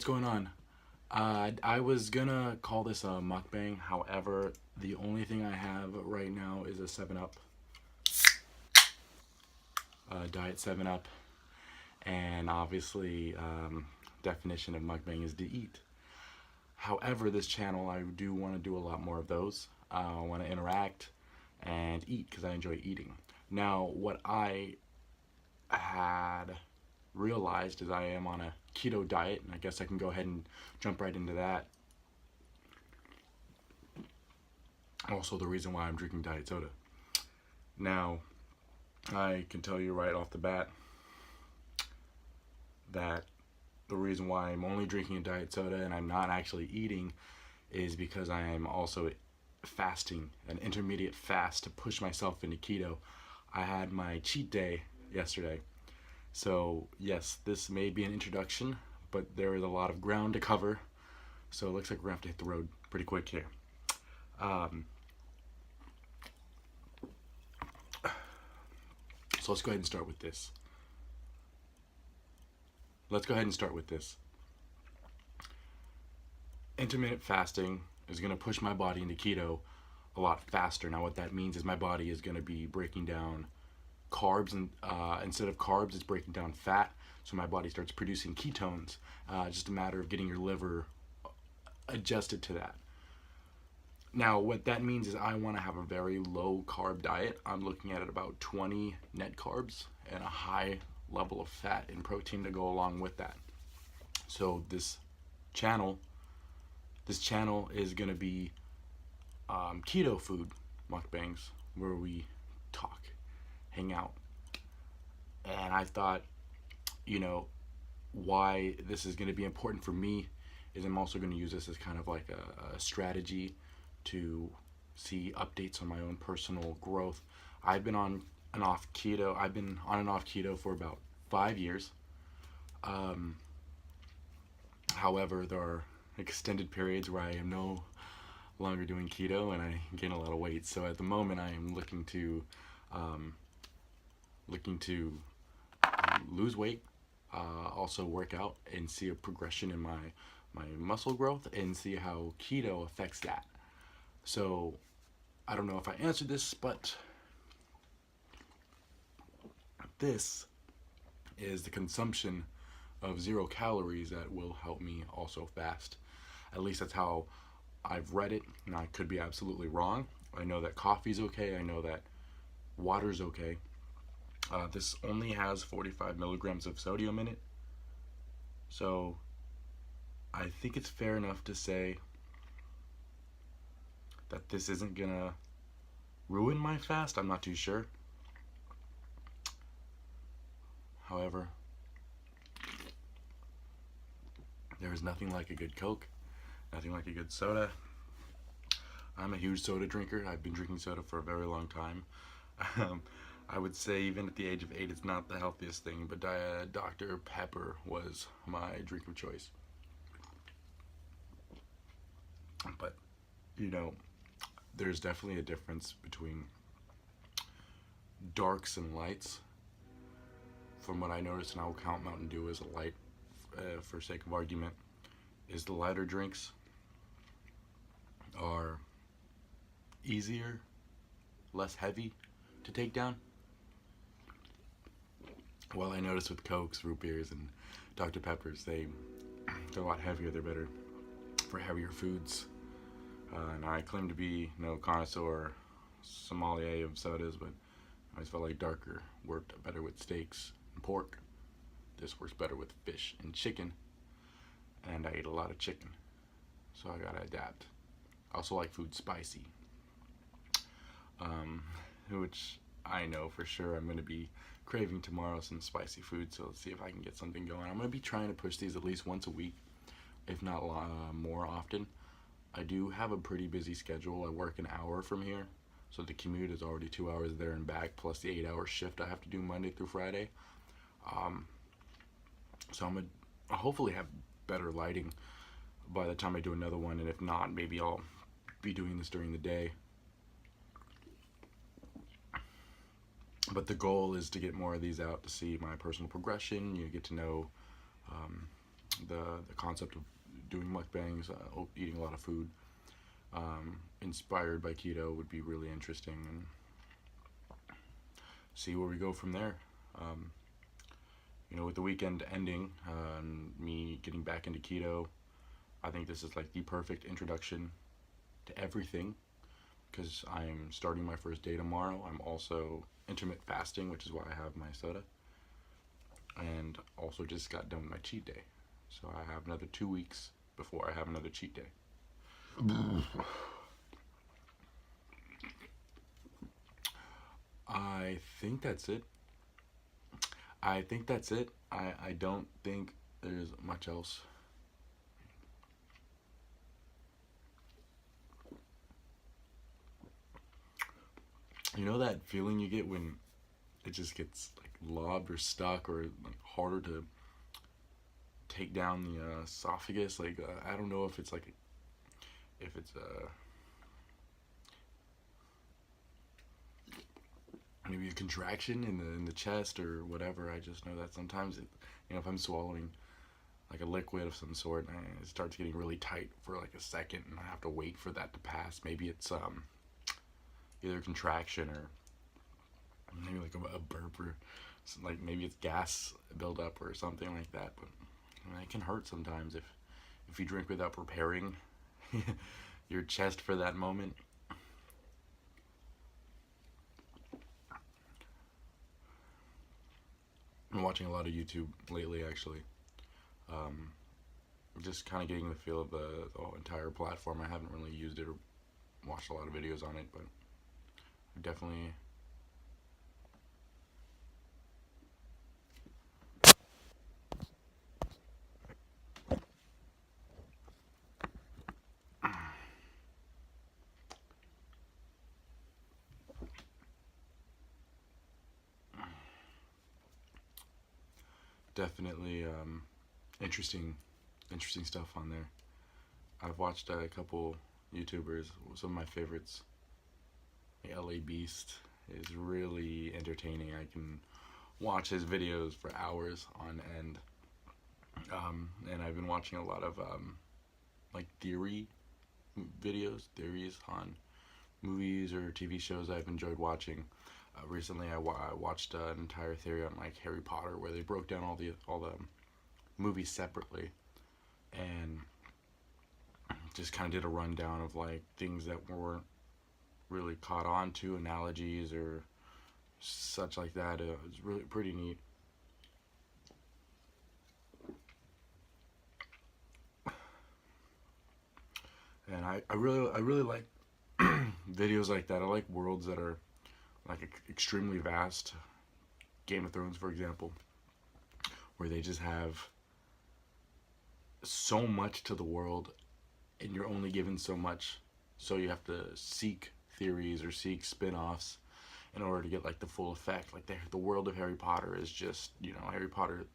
What's going on? I was gonna call this a mukbang. However, the only thing I have right now is a 7 Up, Diet 7 Up, and obviously, definition of mukbang is to eat. However, this channel, I do want to do a lot more of those. I want to interact and eat because I enjoy eating. Now, what I had realized is I am on a keto diet, and I guess I can go ahead and jump right into that. Also, the reason why I'm drinking diet soda. Now, I can tell you right off the bat that the reason why I'm only drinking a diet soda and I'm not actually eating is because I am also fasting, an intermediate fast to push myself into keto. I had my cheat day yesterday. So, yes, this may be an introduction, but there is a lot of ground to cover. So, it looks like we're going to have to hit the road pretty quick here. So, let's go ahead and start with this. Intermittent fasting is going to push my body into keto a lot faster. Now, what that means is my body is going to be breaking down carbs, and instead of carbs, it's breaking down fat. So my body starts producing ketones. Just a matter of getting your liver adjusted to that. Now, what that means is I want to have a very low carb diet. I'm looking at about 20 net carbs and a high level of fat and protein to go along with that. So channel, this channel is going to be keto food mukbangs where we talk, hang out. And I thought, why this is going to be important for me is I'm also going to use this as kind of like a strategy to see updates on my own personal growth. I've been on and off keto. I've been on and off keto for about 5 years. However, there are extended periods where I am no longer doing keto and I gain a lot of weight. So at the moment, I am looking to lose weight, also work out and see a progression in my muscle growth and see how keto affects that. So I don't know if I answered this, but this is the consumption of 0 calories that will help me also fast. At least that's how I've read it, and I could be absolutely wrong. I know that coffee's okay. I know that water's okay. This only has 45 milligrams of sodium in it. So I think it's fair enough to say that this isn't gonna ruin my fast. I'm not too sure. However, there is nothing like a good Coke, nothing like a good soda. I'm a huge soda drinker. I've been drinking soda for a very long time. I would say even at the age of 8, it's not the healthiest thing, but Dr. Pepper was my drink of choice. But, there's definitely a difference between darks and lights. From what I noticed, and I will count Mountain Dew as a light for sake of argument, is the lighter drinks are easier, less heavy to take down. Well, I noticed with Cokes, root beers, and Dr. Peppers, they're a lot heavier. They're better for heavier foods. And I claim to be no connoisseur, sommelier of sodas, but I always felt like darker worked better with steaks and pork. This works better with fish and chicken, and I eat a lot of chicken, so I gotta adapt. I also like food spicy, which I know for sure I'm gonna be craving tomorrow some spicy food, so let's see if I can get something going. I'm gonna be trying to push these at least once a week, if not more often. I do have a pretty busy schedule. I work an hour from here, so the commute is already 2 hours there and back, plus the 8-hour shift I have to do Monday through Friday. So I'm gonna hopefully have better lighting by the time I do another one, and if not, maybe I'll be doing this during the day. But the goal is to get more of these out to see my personal progression. You get to know the concept of doing mukbangs, eating a lot of food, inspired by keto would be really interesting, and see where we go from there. Um, with the weekend ending and me getting back into keto, I think this is like the perfect introduction to everything because I'm starting my first day tomorrow. I'm also intermittent fasting, which is why I have my soda, and also just got done with my cheat day. So I have another 2 weeks before I have another cheat day. I think that's it. I don't think there's much else. You know that feeling you get when it just gets like lobbed or stuck or like harder to take down the esophagus? Like I don't know if it's like if it's maybe a contraction in the chest or whatever. I just know that sometimes if I'm swallowing like a liquid of some sort, it starts getting really tight for like a second, and I have to wait for that to pass. Maybe it's either contraction or maybe like a burp or like maybe it's gas buildup or something like that. But it can hurt sometimes if you drink without preparing your chest for that moment. I'm watching a lot of YouTube lately, actually. Um, just kind of getting the feel of the whole entire platform. I haven't really used it or watched a lot of videos on it, but definitely. Definitely interesting stuff on there. I've watched a couple YouTubers. Some of my favorites, LA Beast, is really entertaining. I can watch his videos for hours on end. And I've been watching a lot of like theories on movies or TV shows I've enjoyed watching. Recently, I watched an entire theory on like Harry Potter, where they broke down all the movies separately, and just kind of did a rundown of like things that weren't really caught on to, analogies or such like that. It was really pretty neat. And I really like videos like that. I like worlds that are like extremely vast. Game of Thrones, for example, where they just have so much to the world, and you're only given so much, so you have to seek theories or seek spin-offs in order to get like the full effect. Like the world of Harry Potter is just Harry Potter.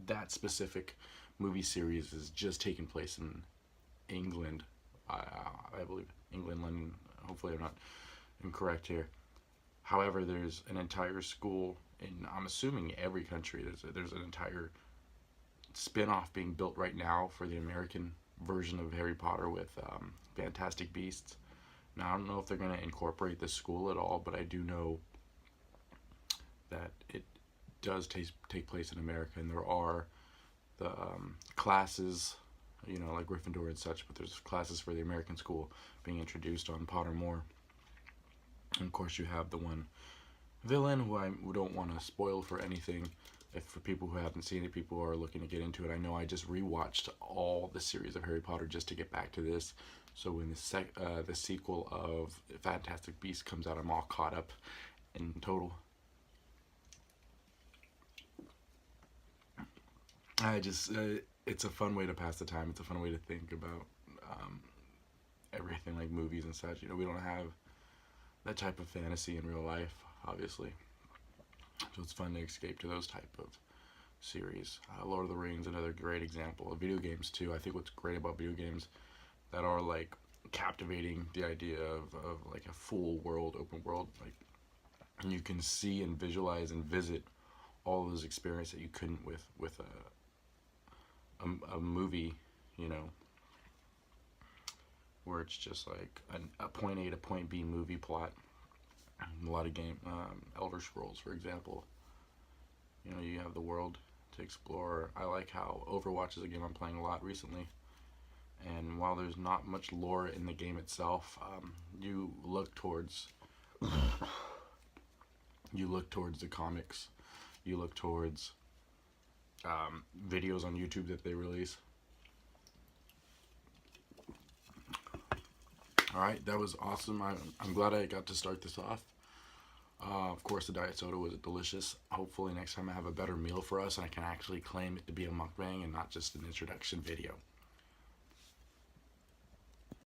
That specific movie series is just taking place in England. I believe England, London. Hopefully, I'm not incorrect here. However, there's an entire school in, I'm assuming, every country. There's an entire spin-off being built right now for the American version of Harry Potter with Fantastic Beasts. Now, I don't know if they're going to incorporate the school at all, but I do know that it does take place in America, and there are the classes, like Gryffindor and such, but there's classes for the American school being introduced on Pottermore. And of course, you have the one villain who I don't want to spoil for anything. If for people who haven't seen it, people who are looking to get into it, I know I just rewatched all the series of Harry Potter just to get back to this. So when the sequel of Fantastic Beasts comes out, I'm all caught up in total. It's a fun way to pass the time. It's a fun way to think about um, everything like movies and such. We don't have that type of fantasy in real life, obviously. So it's fun to escape to those type of series. Lord of the Rings, another great example. Of video games too. I think what's great about video games that are like captivating, the idea of like a full world, open world, like you can see and visualize and visit all of those experiences that you couldn't with a movie, you know, where it's just like a point A to point B movie plot. A lot of Elder Scrolls, for example. You know, you have the world to explore. I like how Overwatch is a game I'm playing a lot recently. And while there's not much lore in the game itself, you look towards the comics. You look towards videos on YouTube that they release. All right, that was awesome. I'm glad I got to start this off. Of course, the diet soda was delicious. Hopefully next time I have a better meal for us and I can actually claim it to be a mukbang and not just an introduction video.